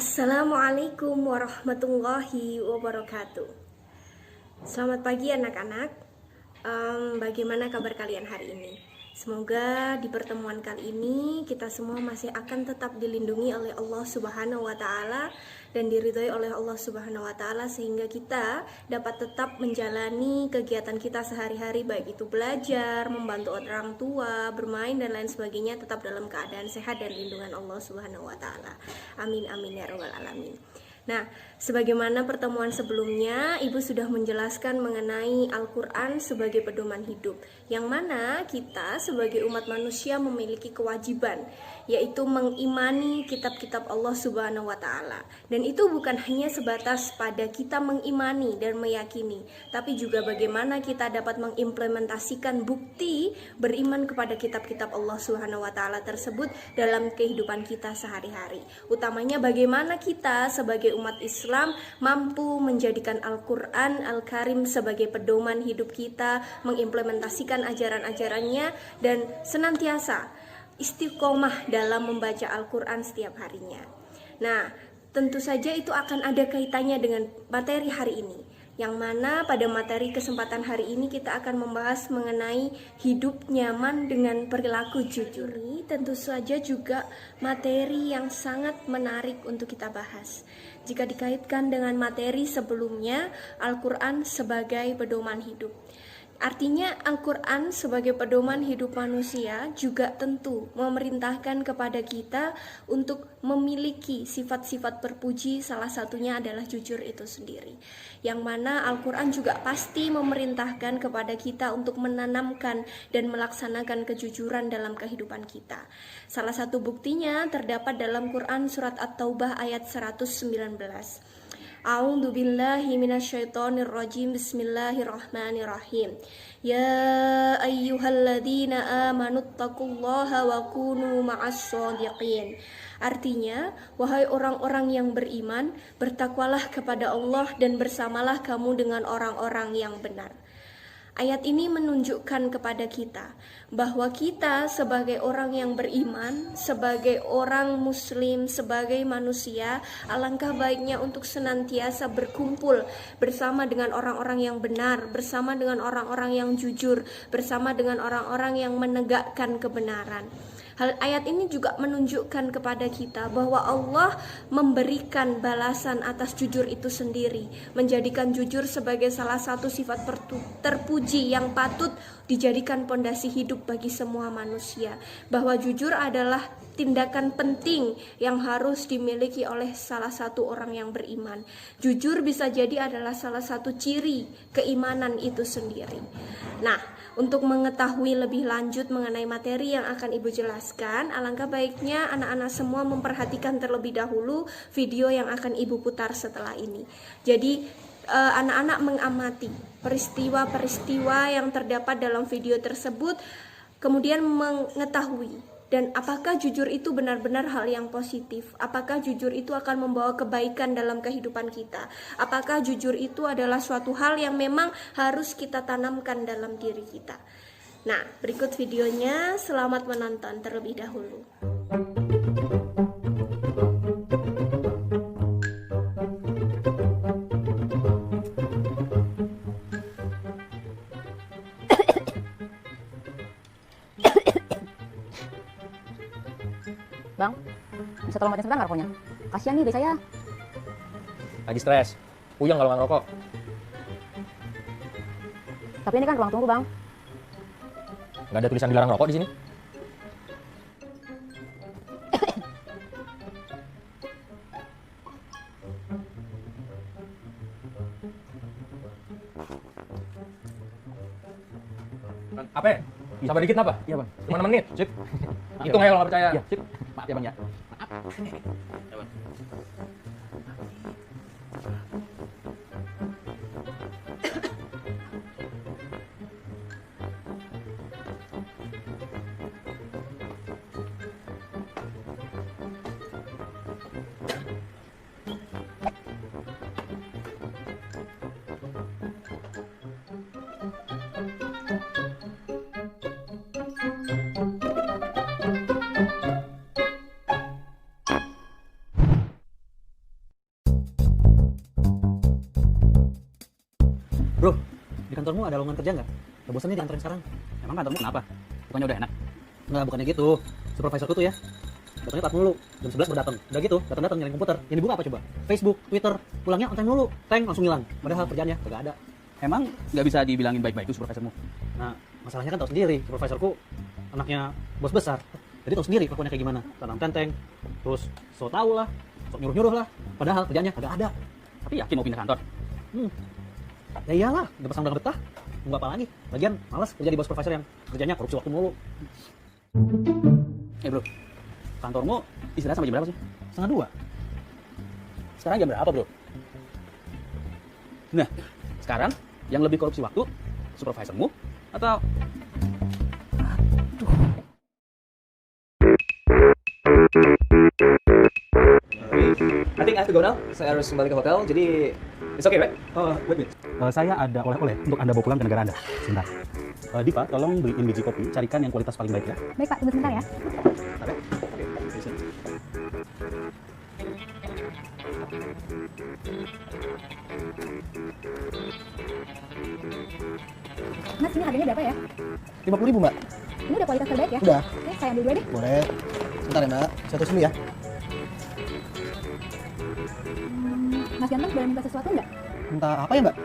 Assalamualaikum warahmatullahi wabarakatuh. Selamat pagi anak-anak. Bagaimana kabar kalian hari ini? Semoga di pertemuan kali ini kita semua masih akan tetap dilindungi oleh Allah Subhanahu wa taala dan diridhoi oleh Allah Subhanahu wa taala sehingga kita dapat tetap menjalani kegiatan kita sehari-hari, baik itu belajar, membantu orang tua, bermain dan lain sebagainya, tetap dalam keadaan sehat dan lindungan Allah Subhanahu wa taala. Amin amin ya rabbal alamin. Nah, sebagaimana pertemuan sebelumnya, Ibu sudah menjelaskan mengenai Al-Quran sebagai pedoman hidup, yang mana kita sebagai umat manusia memiliki kewajiban, yaitu mengimani kitab-kitab Allah Subhanahu wa Ta'ala. Dan itu bukan hanya sebatas pada kita mengimani dan meyakini, tapi juga bagaimana kita dapat mengimplementasikan bukti beriman kepada kitab-kitab Allah Subhanahu wa Ta'ala tersebut dalam kehidupan kita sehari-hari. Utamanya bagaimana kita sebagai umat Islam mampu menjadikan Al-Quran Al-Karim sebagai pedoman hidup kita, mengimplementasikan ajaran-ajarannya, dan senantiasa istiqomah dalam membaca Al-Quran setiap harinya. Nah, tentu saja itu akan ada kaitannya dengan materi hari ini, yang mana pada materi kesempatan hari ini kita akan membahas mengenai hidup nyaman dengan perilaku jujur. Ini tentu saja juga materi yang sangat menarik untuk kita bahas jika dikaitkan dengan materi sebelumnya, Al-Quran sebagai pedoman hidup. Artinya Al-Quran sebagai pedoman hidup manusia juga tentu memerintahkan kepada kita untuk memiliki sifat-sifat terpuji, salah satunya adalah jujur itu sendiri. Yang mana Al-Quran juga pasti memerintahkan kepada kita untuk menanamkan dan melaksanakan kejujuran dalam kehidupan kita. Salah satu buktinya terdapat dalam Quran surat At-Taubah ayat 119. A'udzu billahi minasyaitonir rajim. Bismillahirrahmanirrahim. Ya ayyuhalladzina amanu taqullaha wa kunu ma'as shodiqin. Artinya, wahai orang-orang yang beriman, bertakwalah kepada Allah dan bersamalah kamu dengan orang-orang yang benar. Ayat ini menunjukkan kepada kita bahwa kita sebagai orang yang beriman, sebagai orang muslim, sebagai manusia, alangkah baiknya untuk senantiasa berkumpul bersama dengan orang-orang yang benar, bersama dengan orang-orang yang jujur, bersama dengan orang-orang yang menegakkan kebenaran. Ayat ini juga menunjukkan kepada kita bahwa Allah memberikan balasan atas jujur itu sendiri, menjadikan jujur sebagai salah satu sifat terpuji yang patut dijadikan pondasi hidup bagi semua manusia, bahwa jujur adalah tindakan penting yang harus dimiliki oleh salah satu orang yang beriman. Jujur bisa jadi adalah salah satu ciri keimanan itu sendiri. Nah, untuk mengetahui lebih lanjut mengenai materi yang akan Ibu jelaskan, alangkah baiknya anak-anak semua memperhatikan terlebih dahulu video yang akan Ibu putar setelah ini. Jadi anak-anak mengamati peristiwa-peristiwa yang terdapat dalam video tersebut, kemudian mengetahui dan apakah jujur itu benar-benar hal yang positif? Apakah jujur itu akan membawa kebaikan dalam kehidupan kita? Apakah jujur itu adalah suatu hal yang memang harus kita tanamkan dalam diri kita? Nah, berikut videonya. Selamat menonton terlebih dahulu. Bang, bisa tolong matiin sebentar nggak rokoknya? Kasian nih guys saya. Lagi stres, puyeng kalau nggak ngerokok. Tapi ini kan ruang tunggu bang. Nggak ada tulisan dilarang rokok di sini. Apa ya? Sabar dikit apa? Iya bang. Cuma 6 menit, sip. Maaf, Hitung ya, aja kalau nggak percaya. Iya, sip. Maaf ya bang ya. Maaf. Di kantormu ada lowongan kerja nggak? Gak bosan nih di kantorin sekarang? Emang kantormu kenapa? Bukannya udah enak? Nggak, bukannya gitu. Supervisorku tuh ya, datangnya telat mulu. Jam 11 baru datang. Udah gitu, datang nyalain komputer. Yang dibuka apa coba? Facebook, Twitter. Pulangnya on time mulu. Tank langsung hilang. Padahal kerjaannya kagak ada. Emang nggak bisa dibilangin baik-baik tuh supervisormu? Nah, masalahnya kan tahu sendiri. Supervisorku anaknya bos besar. Jadi tahu sendiri kelakuannya kayak gimana. Tanam tenteng, terus so tau lah, sok nyuruh-nyuruh lah. Padahal kerjaannya kagak ada. Tapi yakin mau pindah kantor? Ya iyalah, udah pasang udah betah. Tunggu apa lagi? Lagian malas kerja di bos supervisor yang kerjanya korupsi waktu mulu. Bro, kantormu istirahat sampai jam berapa sih? 1:30. Sekarang jam berapa bro? Nah, sekarang yang lebih korupsi waktu, supervisormu atau... I think I have to go now. Saya harus kembali ke hotel, jadi it's okay, right? Wait. Saya ada oleh-oleh untuk Anda bawa pulang ke negara Anda. Sebentar. Diva, tolong beliin biji kopi, carikan yang kualitas paling baik ya. Baik Pak, tunggu sebentar ya. Mas, ini harganya berapa ya? 50.000 Mbak. Ini udah kualitas terbaik ya? Udah. Oke, saya ambil dua deh. Boleh. Sebentar ya Mbak, saya tulis dulu ya. Mas Ganteng boleh minta sesuatu nggak? Minta apa ya Mbak?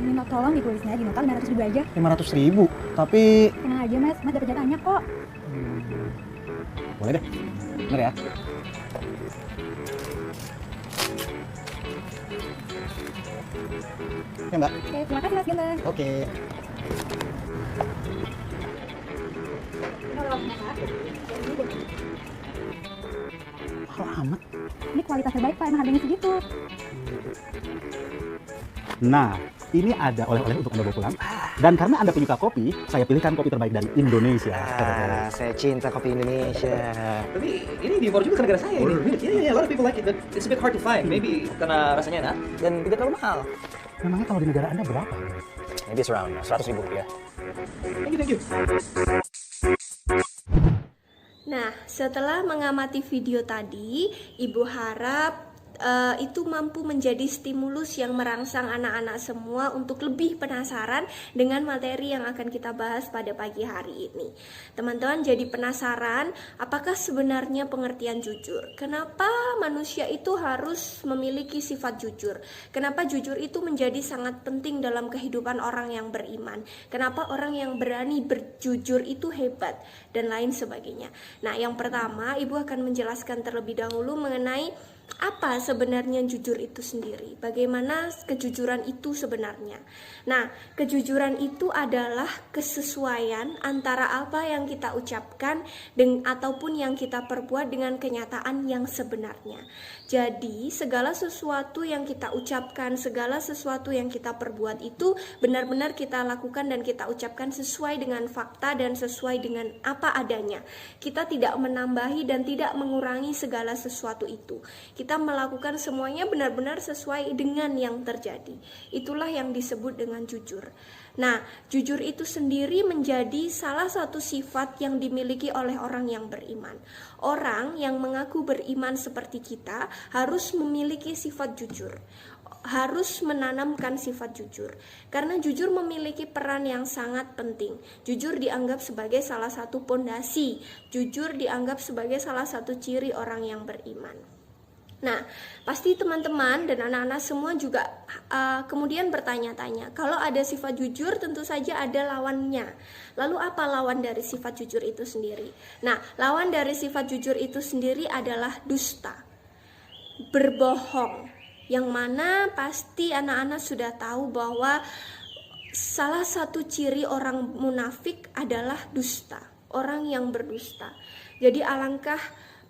Minta tolong ditulisnya di nota 500.000 aja. 500.000. Tapi Tenang aja Mas dapat jatahnya kok. boleh deh. Bener ya. Oke Mbak. Oke, terima kasih Mas Ganteng. Oke. Mahal amat. Ini kualitas terbaik Pak, emang harganya segitu. Nah, ini ada oleh-oleh untuk Anda bawa pulang. Dan karena Anda penyuka kopi, saya pilihkan kopi terbaik dari Indonesia. Saya cinta kopi Indonesia. Tapi ini diimpor juga ke negara saya ini. Yeah, a lot of people like it, but it's a bit hard to find. Maybe karena rasanya enak dan tidak terlalu mahal. Memangnya kalau di negara Anda berapa? Maybe it's around 100.000 rupiah. Thank you. Nah, setelah mengamati video tadi, Ibu harap itu mampu menjadi stimulus yang merangsang anak-anak semua untuk lebih penasaran dengan materi yang akan kita bahas pada pagi hari ini. Teman-teman jadi penasaran, apakah sebenarnya pengertian jujur? Kenapa manusia itu harus memiliki sifat jujur? Kenapa jujur itu menjadi sangat penting dalam kehidupan orang yang beriman? Kenapa orang yang berani berjujur itu hebat? Dan lain sebagainya. Nah, yang pertama, Ibu akan menjelaskan terlebih dahulu mengenai apa sebenarnya jujur itu sendiri? Bagaimana kejujuran itu sebenarnya? Nah, kejujuran itu adalah kesesuaian antara apa yang kita ucapkan ataupun yang kita perbuat dengan kenyataan yang sebenarnya. Jadi, segala sesuatu yang kita ucapkan, segala sesuatu yang kita perbuat itu benar-benar kita lakukan dan kita ucapkan sesuai dengan fakta dan sesuai dengan apa adanya. Kita tidak menambahi dan tidak mengurangi segala sesuatu itu. Kita melakukan semuanya benar-benar sesuai dengan yang terjadi. Itulah yang disebut dengan jujur. Nah, jujur itu sendiri menjadi salah satu sifat yang dimiliki oleh orang yang beriman. Orang yang mengaku beriman seperti kita harus memiliki sifat jujur. Harus menanamkan sifat jujur. Karena jujur memiliki peran yang sangat penting. Jujur dianggap sebagai salah satu pondasi. Jujur dianggap sebagai salah satu ciri orang yang beriman. Nah, pasti teman-teman dan anak-anak semua juga kemudian bertanya-tanya, kalau ada sifat jujur tentu saja ada lawannya. Lalu apa lawan dari sifat jujur itu sendiri? Nah, lawan dari sifat jujur itu sendiri adalah dusta, berbohong. Yang mana pasti anak-anak sudah tahu bahwa salah satu ciri orang munafik adalah dusta, orang yang berdusta. Jadi alangkah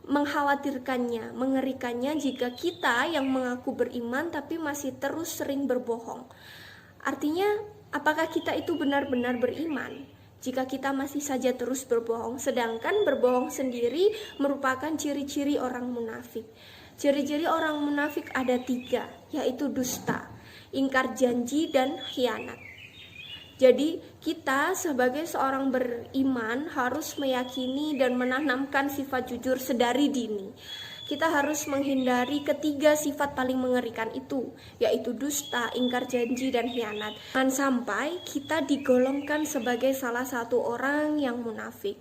mengkhawatirkannya, mengerikannya jika kita yang mengaku beriman tapi masih terus sering berbohong. Artinya, apakah kita itu benar-benar beriman? Jika kita masih saja terus berbohong, sedangkan berbohong sendiri merupakan ciri-ciri orang munafik. Ciri-ciri orang munafik ada 3, yaitu dusta, ingkar janji, dan khianat. Jadi kita sebagai seorang beriman harus meyakini dan menanamkan sifat jujur sedari dini. kita harus menghindari ketiga sifat paling mengerikan itu, yaitu dusta, ingkar janji, dan khianat. Jangan sampai kita digolongkan sebagai salah satu orang yang munafik.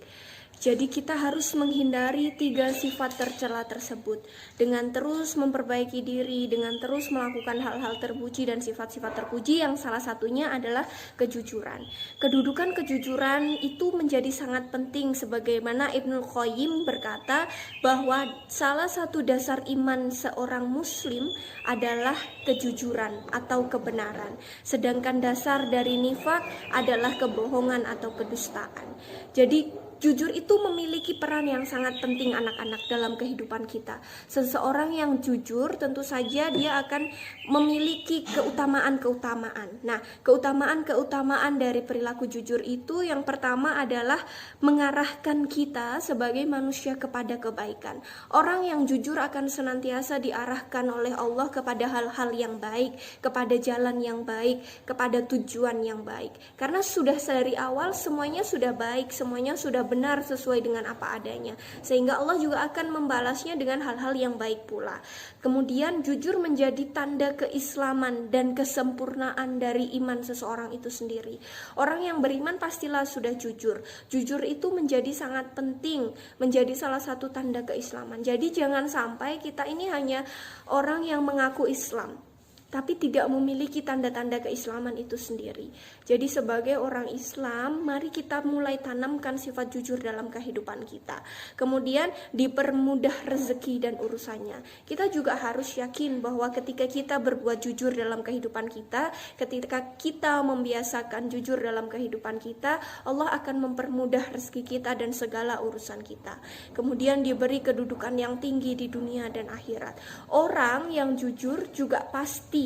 Jadi kita harus menghindari tiga sifat tercela tersebut dengan terus memperbaiki diri, dengan terus melakukan hal-hal terpuji dan sifat-sifat terpuji yang salah satunya adalah kejujuran. Kedudukan kejujuran itu menjadi sangat penting, sebagaimana Ibnul Qayyim berkata bahwa salah satu dasar iman seorang muslim adalah kejujuran atau kebenaran, sedangkan dasar dari nifak adalah kebohongan atau kedustaan. Jadi jujur itu memiliki peran yang sangat penting anak-anak dalam kehidupan kita. Seseorang yang jujur tentu saja dia akan memiliki keutamaan-keutamaan. Nah, keutamaan-keutamaan dari perilaku jujur itu yang pertama adalah mengarahkan kita sebagai manusia kepada kebaikan. Orang yang jujur akan senantiasa diarahkan oleh Allah kepada hal-hal yang baik, kepada jalan yang baik, kepada tujuan yang baik. Karena sudah dari awal semuanya sudah baik, semuanya sudah benar sesuai dengan apa adanya, sehingga Allah juga akan membalasnya dengan hal-hal yang baik pula. Kemudian jujur menjadi tanda keislaman dan kesempurnaan dari iman seseorang itu sendiri. Orang yang beriman pastilah sudah jujur. Jujur itu menjadi sangat penting, menjadi salah satu tanda keislaman. Jadi jangan sampai kita ini hanya orang yang mengaku Islam tapi tidak memiliki tanda-tanda keislaman itu sendiri. Jadi sebagai orang Islam, mari kita mulai tanamkan sifat jujur dalam kehidupan kita. Kemudian dipermudah rezeki dan urusannya. Kita juga harus yakin bahwa ketika kita berbuat jujur dalam kehidupan kita, ketika kita membiasakan jujur dalam kehidupan kita, Allah akan mempermudah rezeki kita dan segala urusan kita. Kemudian diberi kedudukan yang tinggi di dunia dan akhirat. Orang yang jujur juga pasti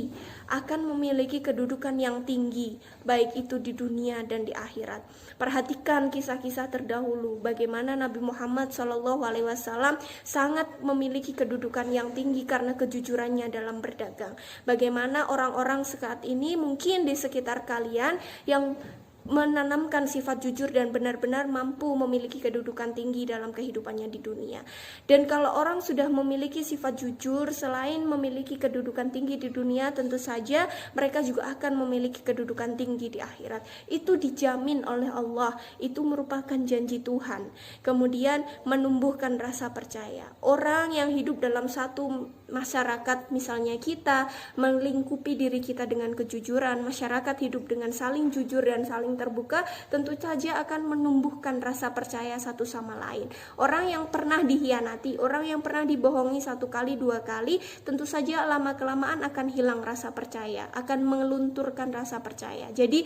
akan memiliki kedudukan yang tinggi, baik itu di dunia dan di akhirat. Perhatikan kisah-kisah terdahulu, bagaimana Nabi Muhammad SAW sangat memiliki kedudukan yang tinggi karena kejujurannya dalam berdagang. Bagaimana orang-orang saat ini mungkin di sekitar kalian yang menanamkan sifat jujur dan benar-benar mampu memiliki kedudukan tinggi dalam kehidupannya di dunia. Dan kalau orang sudah memiliki sifat jujur, selain memiliki kedudukan tinggi di dunia, tentu saja mereka juga akan memiliki kedudukan tinggi di akhirat. Itu dijamin oleh Allah, itu merupakan janji Tuhan. Kemudian menumbuhkan rasa percaya. Orang yang hidup dalam satu masyarakat, misalnya kita melingkupi diri kita dengan kejujuran, masyarakat hidup dengan saling jujur dan saling terbuka, tentu saja akan menumbuhkan rasa percaya satu sama lain. Orang yang pernah dihianati, orang yang pernah dibohongi satu kali, dua kali, tentu saja lama-kelamaan akan hilang rasa percaya, akan melunturkan rasa percaya. Jadi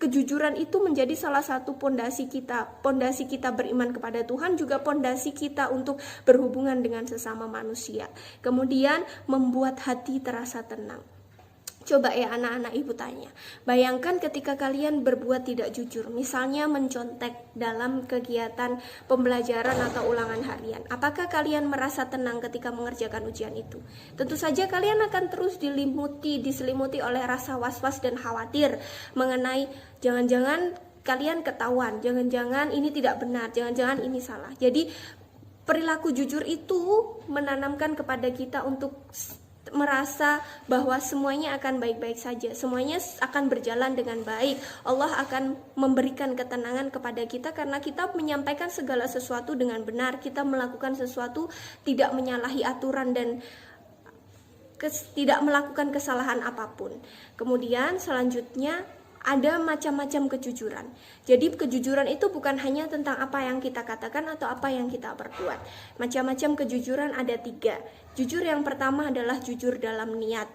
kejujuran itu menjadi salah satu pondasi kita beriman kepada Tuhan, juga pondasi kita untuk berhubungan dengan sesama manusia. Kemudian membuat hati terasa tenang. Coba ya anak-anak ibu tanya, bayangkan ketika kalian berbuat tidak jujur, misalnya mencontek dalam kegiatan pembelajaran atau ulangan harian. Apakah kalian merasa tenang ketika mengerjakan ujian itu? Tentu saja kalian akan terus diselimuti oleh rasa was-was dan khawatir mengenai jangan-jangan kalian ketahuan, jangan-jangan ini tidak benar, jangan-jangan ini salah. Jadi perilaku jujur itu menanamkan kepada kita untuk merasa bahwa semuanya akan baik-baik saja, semuanya akan berjalan dengan baik. Allah akan memberikan ketenangan kepada kita karena kita menyampaikan segala sesuatu dengan benar, kita melakukan sesuatu tidak menyalahi aturan dan tidak melakukan kesalahan apapun. Kemudian selanjutnya ada macam-macam kejujuran. Jadi kejujuran itu bukan hanya tentang apa yang kita katakan atau apa yang kita perbuat. Macam-macam kejujuran ada 3. Jujur yang pertama adalah jujur dalam niat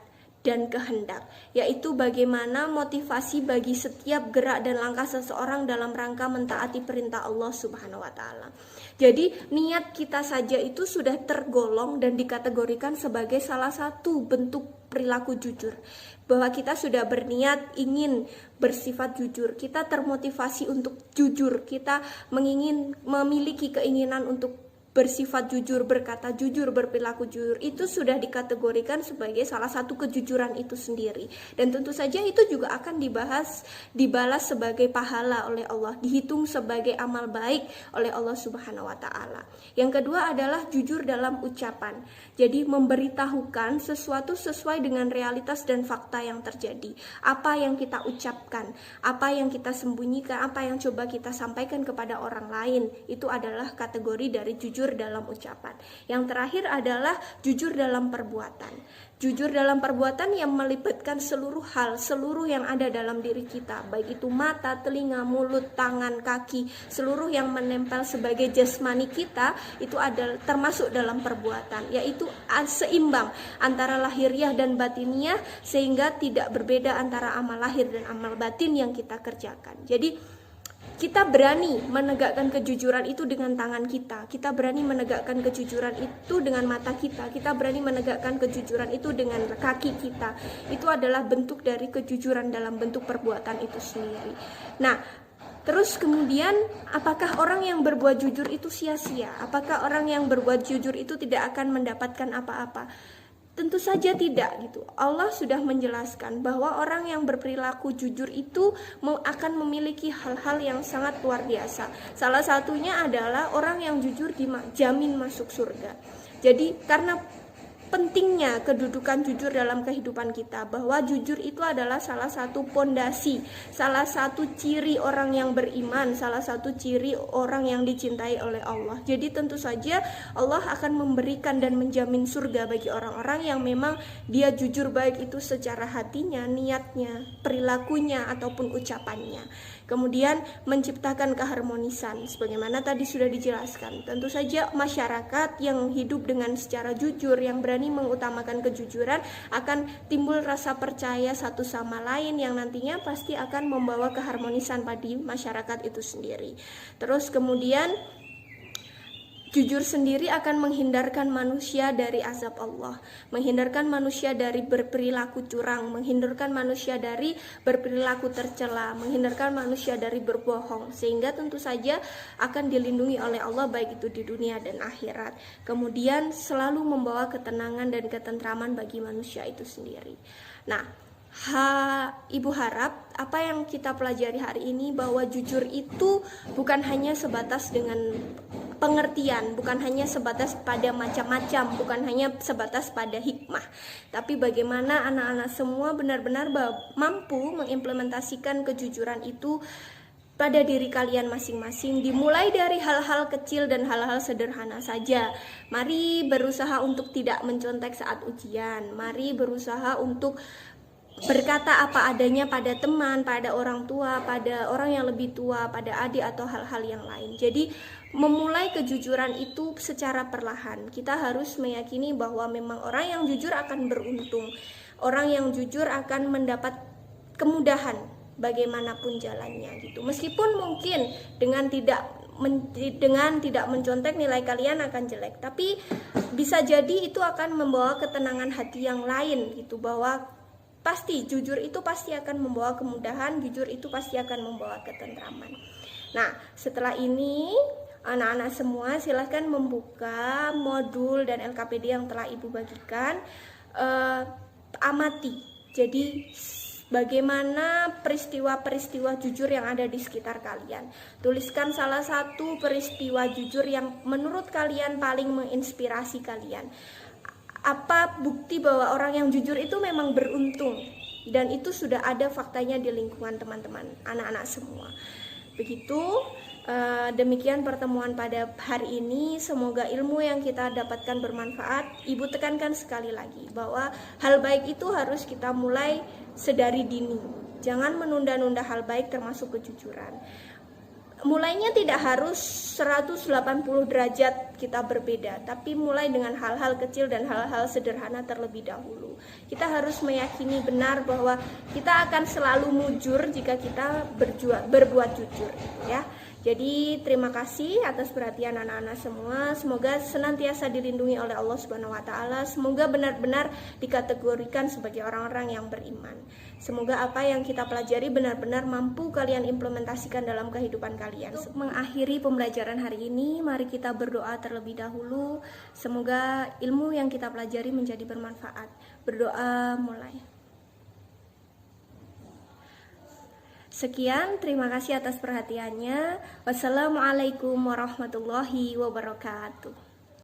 dan kehendak, yaitu bagaimana motivasi bagi setiap gerak dan langkah seseorang dalam rangka mentaati perintah Allah Subhanahu wa taala. Jadi niat kita saja itu sudah tergolong dan dikategorikan sebagai salah satu bentuk perilaku jujur, bahwa kita sudah berniat ingin bersifat jujur, kita termotivasi untuk jujur, kita memiliki keinginan untuk bersifat jujur, berkata jujur, berperilaku jujur, itu sudah dikategorikan sebagai salah satu kejujuran itu sendiri. Dan tentu saja itu juga akan dibalas sebagai pahala oleh Allah, dihitung sebagai amal baik oleh Allah Subhanahu wa taala. Yang kedua adalah jujur dalam ucapan. Jadi memberitahukan sesuatu sesuai dengan realitas dan fakta yang terjadi. Apa yang kita ucapkan, apa yang kita sembunyikan, apa yang coba kita sampaikan kepada orang lain, itu adalah kategori dari jujur dalam ucapan. Yang terakhir adalah jujur dalam perbuatan. Jujur dalam perbuatan yang melibatkan seluruh hal, seluruh yang ada dalam diri kita, baik itu mata, telinga, mulut, tangan, kaki, seluruh yang menempel sebagai jasmani kita, itu adalah termasuk dalam perbuatan, yaitu seimbang antara lahiriah dan batiniah, sehingga tidak berbeda antara amal lahir dan amal batin yang kita kerjakan. Jadi kita berani menegakkan kejujuran itu dengan tangan kita berani menegakkan kejujuran itu dengan mata kita berani menegakkan kejujuran itu dengan kaki kita. Itu adalah bentuk dari kejujuran dalam bentuk perbuatan itu sendiri. Nah, terus kemudian, apakah orang yang berbuat jujur itu sia-sia? Apakah orang yang berbuat jujur itu tidak akan mendapatkan apa-apa? Tentu saja tidak gitu. Allah sudah menjelaskan bahwa orang yang berperilaku jujur itu akan memiliki hal-hal yang sangat luar biasa. Salah satunya adalah orang yang jujur dijamin masuk surga. Jadi karena pentingnya kedudukan jujur dalam kehidupan kita, bahwa jujur itu adalah salah satu pondasi, salah satu ciri orang yang beriman, salah satu ciri orang yang dicintai oleh Allah. Jadi tentu saja Allah akan memberikan dan menjamin surga bagi orang-orang yang memang dia jujur, baik itu secara hatinya, niatnya, perilakunya, ataupun ucapannya. Kemudian menciptakan keharmonisan, sebagaimana tadi sudah dijelaskan. Tentu saja masyarakat yang hidup dengan secara jujur, yang berani mengutamakan kejujuran, akan timbul rasa percaya satu sama lain yang nantinya pasti akan membawa keharmonisan pada masyarakat itu sendiri. Terus kemudian jujur sendiri akan menghindarkan manusia dari azab Allah, menghindarkan manusia dari berperilaku curang, menghindarkan manusia dari berperilaku tercela, menghindarkan manusia dari berbohong, sehingga tentu saja akan dilindungi oleh Allah baik itu di dunia dan akhirat. Kemudian selalu membawa ketenangan dan ketentraman bagi manusia itu sendiri. Nah, Ibu harap apa yang kita pelajari hari ini, bahwa jujur itu bukan hanya sebatas dengan pengertian, bukan hanya sebatas pada macam-macam, bukan hanya sebatas pada hikmah, tapi bagaimana anak-anak semua benar-benar mampu mengimplementasikan kejujuran itu pada diri kalian masing-masing, dimulai dari hal-hal kecil dan hal-hal sederhana saja. Mari berusaha untuk tidak mencontek saat ujian, mari berusaha untuk berkata apa adanya pada teman, pada orang tua, pada orang yang lebih tua, pada adik atau hal-hal yang lain. Jadi memulai kejujuran itu secara perlahan. Kita harus meyakini bahwa memang orang yang jujur akan beruntung. Orang yang jujur akan mendapat kemudahan bagaimanapun jalannya gitu. Meskipun mungkin dengan tidak mencontek nilai kalian akan jelek, tapi bisa jadi itu akan membawa ketenangan hati yang lain gitu, bahwa pasti jujur itu pasti akan membawa kemudahan, jujur itu pasti akan membawa ketentraman. Nah, setelah ini anak-anak semua silahkan membuka modul dan LKPD yang telah Ibu bagikan. Amati, jadi bagaimana peristiwa-peristiwa jujur yang ada di sekitar kalian. Tuliskan salah satu peristiwa jujur yang menurut kalian paling menginspirasi kalian. Apa bukti bahwa orang yang jujur itu memang beruntung, dan itu sudah ada faktanya di lingkungan teman-teman, anak-anak semua. Begitu, demikian pertemuan pada hari ini. Semoga ilmu yang kita dapatkan bermanfaat. Ibu tekankan sekali lagi bahwa hal baik itu harus kita mulai sedari dini. Jangan menunda-nunda hal baik, termasuk kejujuran. Mulainya tidak harus 180 derajat kita berbeda, tapi mulai dengan hal-hal kecil dan hal-hal sederhana terlebih dahulu. Kita harus meyakini benar bahwa kita akan selalu mujur jika kita berbuat jujur, ya. Jadi terima kasih atas perhatian anak-anak semua. Semoga senantiasa dilindungi oleh Allah Subhanahu wa taala. Semoga benar-benar dikategorikan sebagai orang-orang yang beriman. Semoga apa yang kita pelajari benar-benar mampu kalian implementasikan dalam kehidupan kalian. Untuk mengakhiri pembelajaran hari ini, mari kita berdoa terlebih dahulu. Semoga ilmu yang kita pelajari menjadi bermanfaat. Berdoa mulai. Sekian, terima kasih atas perhatiannya. Wassalamualaikum warahmatullahi wabarakatuh.